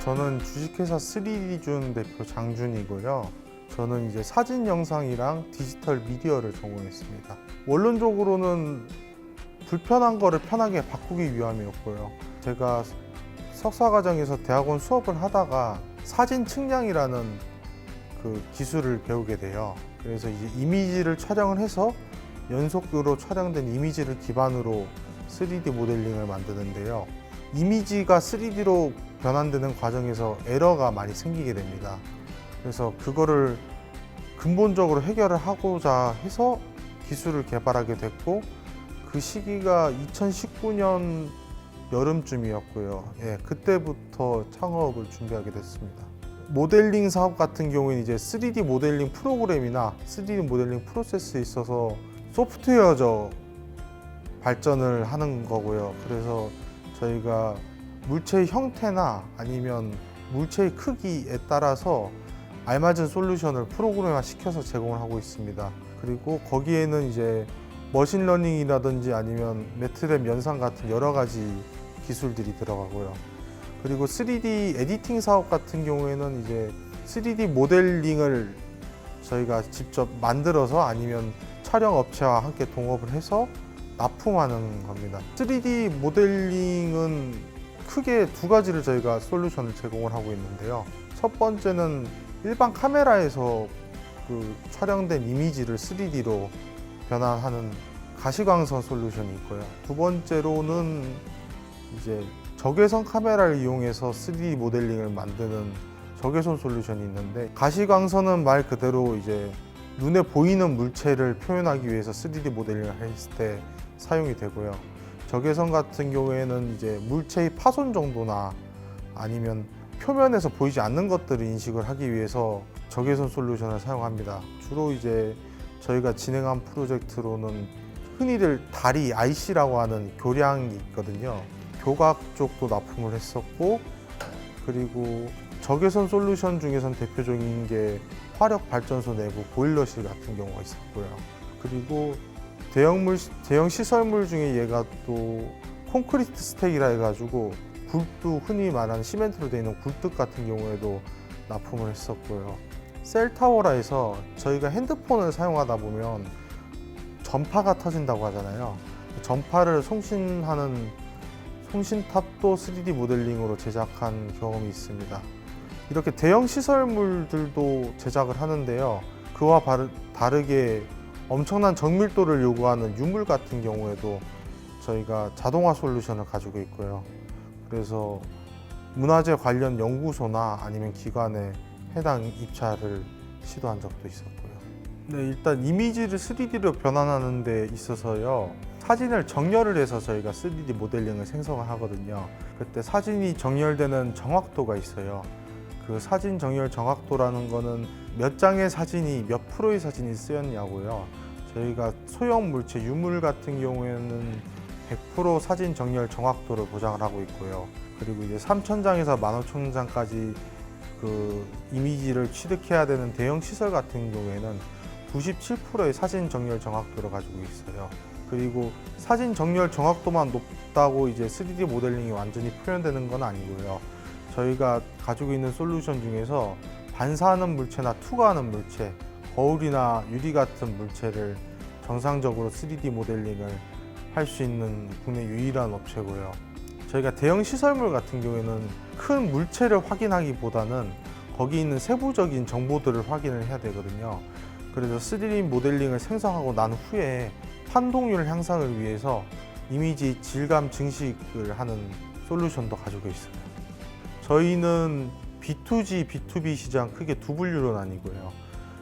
저는 주식회사 3D준 대표 장준이고요. 저는 이제 사진 영상이랑 디지털 미디어를 전공했습니다. 원론적으로는 불편한 거를 편하게 바꾸기 위함이었고요. 제가 석사 과정에서 대학원 수업을 하다가 사진 측량이라는 그 기술을 배우게 돼요. 그래서 이제 이미지를 촬영을 해서 연속으로 촬영된 이미지를 기반으로 3D 모델링을 만드는데요. 이미지가 3D로 변환되는 과정에서 에러가 많이 생기게 됩니다. 그래서 그거를 근본적으로 해결을 하고자 해서 기술을 개발하게 됐고, 그 시기가 2019년 여름쯤이었고요. 예, 그때부터 창업을 준비하게 됐습니다. 모델링 사업 같은 경우에는 이제 3D 모델링 프로그램이나 3D 모델링 프로세스에 있어서 소프트웨어적 발전을 하는 거고요. 그래서 저희가 물체의 형태나 아니면 물체의 크기에 따라서 알맞은 솔루션을 프로그램화 시켜서 제공을 하고 있습니다. 그리고 거기에는 이제 머신러닝이라든지 아니면 매트랩 연산 같은 여러 가지 기술들이 들어가고요. 그리고 3D 에디팅 사업 같은 경우에는 이제 3D 모델링을 저희가 직접 만들어서 아니면 촬영 업체와 함께 동업을 해서 납품하는 겁니다. 3D 모델링은 크게 두 가지를 저희가 솔루션을 제공을 하고 있는데요. 첫 번째는 일반 카메라에서 그 촬영된 이미지를 3D로 변환하는 가시광선 솔루션이 있고요. 두 번째로는 이제 적외선 카메라를 이용해서 3D 모델링을 만드는 적외선 솔루션이 있는데, 가시광선은 말 그대로 이제 눈에 보이는 물체를 표현하기 위해서 3D 모델링을 했을 때 사용이 되고요. 적외선 같은 경우에는 이제 물체의 파손 정도나 아니면 표면에서 보이지 않는 것들을 인식을 하기 위해서 적외선 솔루션을 사용합니다. 주로 이제 저희가 진행한 프로젝트로는 흔히들 다리 IC라고 하는 교량이 있거든요. 교각 쪽도 납품을 했었고, 그리고 적외선 솔루션 중에선 대표적인 게 화력 발전소 내부 보일러실 같은 경우가 있었고요. 그리고 대형 시설물 중에 얘가 또 콘크리트 스택이라 해가지고 굴뚝, 흔히 말하는 시멘트로 되어 있는 굴뚝 같은 경우에도 납품을 했었고요. 셀타워라 해서 저희가 핸드폰을 사용하다 보면 전파가 터진다고 하잖아요. 전파를 송신하는 송신탑도 3D 모델링으로 제작한 경험이 있습니다. 이렇게 대형 시설물들도 제작을 하는데요. 그와 다르게 엄청난 정밀도를 요구하는 유물 같은 경우에도 저희가 자동화 솔루션을 가지고 있고요. 그래서 문화재 관련 연구소나 아니면 기관에 해당 입찰을 시도한 적도 있었고요. 네, 일단 이미지를 3D로 변환하는 데 있어서요, 사진을 정렬을 해서 저희가 3D 모델링을 생성을 하거든요. 그때 사진이 정렬되는 정확도가 있어요. 그 사진 정렬 정확도라는 거는 몇 장의 사진이 몇 프로의 사진이 쓰였냐고요. 저희가 소형 물체, 유물 같은 경우에는 100% 사진 정렬 정확도를 보장을 하고 있고요. 그리고 이제 3,000장에서 15,000장까지 그 이미지를 취득해야 되는 대형 시설 같은 경우에는 97%의 사진 정렬 정확도를 가지고 있어요. 그리고 사진 정렬 정확도만 높다고 이제 3D 모델링이 완전히 표현되는 건 아니고요. 저희가 가지고 있는 솔루션 중에서 반사하는 물체나 투과하는 물체, 거울이나 유리 같은 물체를 정상적으로 3D 모델링을 할 수 있는 국내 유일한 업체고요. 저희가 대형 시설물 같은 경우에는 큰 물체를 확인하기보다는 거기 있는 세부적인 정보들을 확인을 해야 되거든요. 그래서 3D 모델링을 생성하고 난 후에 판독률 향상을 위해서 이미지 질감 증식을 하는 솔루션도 가지고 있어요. 저희는 B2G, B2B 시장 크게 두 분류로 나뉘고요.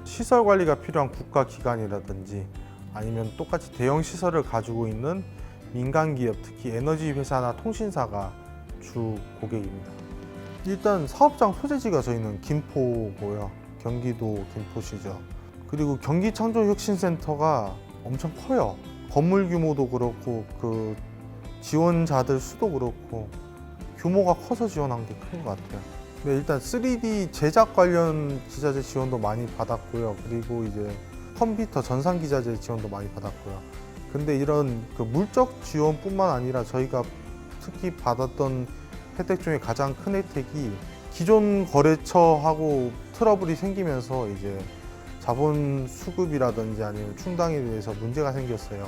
시설 관리가 필요한 국가 기관이라든지 아니면 똑같이 대형 시설을 가지고 있는 민간 기업, 특히 에너지 회사나 통신사가 주 고객입니다. 일단 사업장 소재지가 저희는 김포고요. 경기도 김포시죠. 그리고 경기창조혁신센터가 엄청 커요. 건물 규모도 그렇고 그 지원자들 수도 그렇고 규모가 커서 지원한 게 큰 것 같아요. 네, 일단 3D 제작 관련 기자재 지원도 많이 받았고요. 그리고 이제 컴퓨터 전산 기자재 지원도 많이 받았고요. 근데 이런 그 물적 지원뿐만 아니라 저희가 특히 받았던 혜택 중에 가장 큰 혜택이 기존 거래처하고 트러블이 생기면서 이제 자본 수급이라든지 아니면 충당에 대해서 문제가 생겼어요.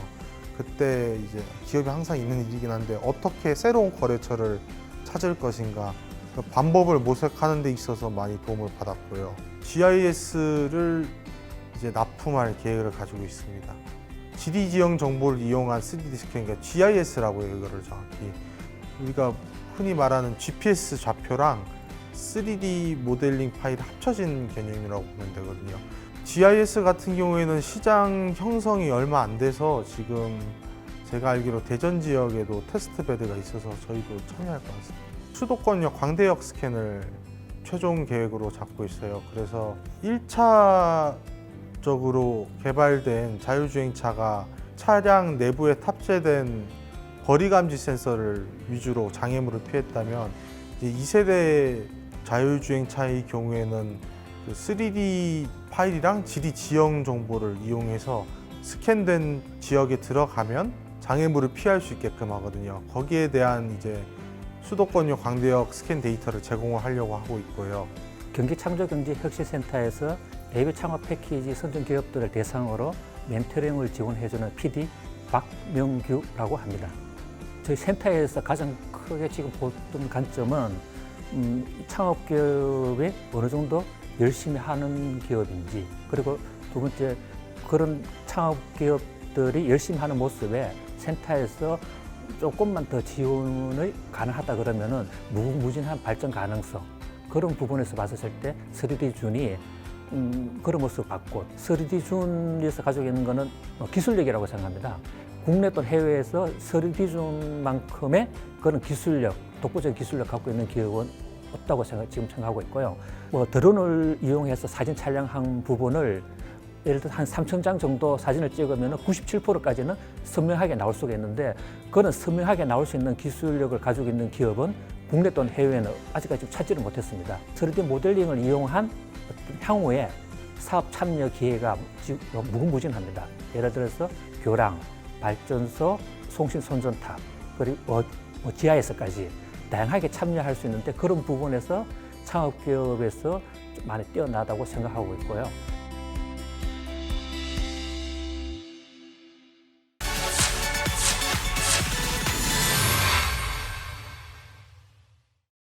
그때 이제 기업이 항상 있는 일이긴 한데 어떻게 새로운 거래처를 찾을 것인가 그 방법을 모색하는 데 있어서 많이 도움을 받았고요. GIS를 이제 납품할 계획을 가지고 있습니다. 지리 지형 정보를 이용한 3D 스캔, 그러니까 GIS라고 해요. 이거를 정확히 우리가 흔히 말하는 GPS 좌표랑 3D 모델링 파일이 합쳐진 개념이라고 보면 되거든요. GIS 같은 경우에는 시장 형성이 얼마 안 돼서 지금 제가 알기로 대전 지역에도 테스트 베드가 있어서 저희도 참여할 것 같습니다. 수도권역 광대역 스캔을 최종 계획으로 잡고 있어요. 그래서 1차적으로 개발된 자율주행차가 차량 내부에 탑재된 거리 감지 센서를 위주로 장애물을 피했다면 이제 2세대 자율주행차의 경우에는 그 3D 파일이랑 지리 지형 정보를 이용해서 스캔된 지역에 들어가면 장애물을 피할 수 있게끔 하거든요. 거기에 대한 이제 수도권역 광대역 스캔 데이터를 제공을 하려고 하고 있고요. 경기창조경제혁신센터에서 AV 창업 패키지 선정 기업들을 대상으로 멘토링을 지원해주는 PD 박명규라고 합니다. 저희 센터에서 가장 크게 지금 보던 관점은 창업 기업이 어느 정도 열심히 하는 기업인지, 그리고 두 번째 그런 창업 기업들이 열심히 하는 모습에 센터에서 조금만 더 지원이 가능하다 그러면은 무궁무진한 발전 가능성, 그런 부분에서 봤을 때 3D준이 그런 모습을 봤고, 3D준에서 가지고 있는 거는 기술력이라고 생각합니다. 국내 또는 해외에서 3D준만큼의 그런 기술력, 독보적인 기술력 갖고 있는 기업은 없다고 지금 생각하고 있고요. 드론을 이용해서 사진 촬영한 부분을 예를 들어 한 3,000장 정도 사진을 찍으면 97%까지는 선명하게 나올 수가 있는데, 그런 선명하게 나올 수 있는 기술력을 가지고 있는 기업은 국내 또는 해외에는 아직까지 찾지를 못했습니다. 3D 모델링을 이용한 향후에 사업 참여 기회가 무궁무진합니다. 예를 들어서 교량, 발전소, 송신 선전탑, 그리고 GIS까지 다양하게 참여할 수 있는데, 그런 부분에서 창업기업에서 많이 뛰어나다고 생각하고 있고요.